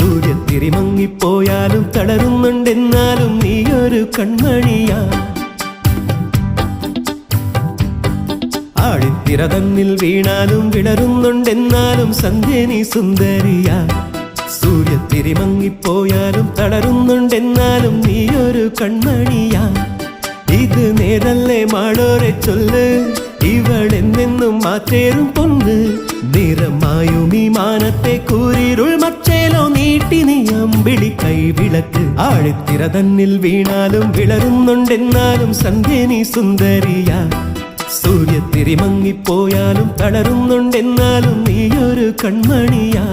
സൂര്യത്തിരി മങ്ങിപ്പോയാലും തളരുന്നുണ്ടെന്നാലും നീയൊരു കൺമണിയാ. ആഴിത്തിര തന്നിൽ വീണാലും വിളരുന്നുണ്ടെന്നാലും സന്ധ്യ നീ സുന്ദരിയാ. സൂര്യത്തിരി മങ്ങിപ്പോയാലും തളരുന്നുണ്ടെന്നാലും നീയൊരു കൺമണിയാ. ഇത് നേരല്ലേ മാളോരെ ചൊല്ല്, ഇവളെന്നെന്നും മാറ്റേറും പൊന്ന്. നിറമായും ഈ മാനത്തെ കൂരിരുൾ മച്ചേലോ നീട്ടി നീ അമ്പിളി കൈവിളക്ക്. ആഴിത്തിര തന്നിൽ വീണാലും വിളരുന്നുണ്ടെന്നാലും സന്ധ്യ നീ സുന്ദരിയാ. സൂര്യത്തിരി മങ്ങിപ്പോയാലും തളരുന്നുണ്ടെന്നാലും നീയൊരു കൺമണിയാ.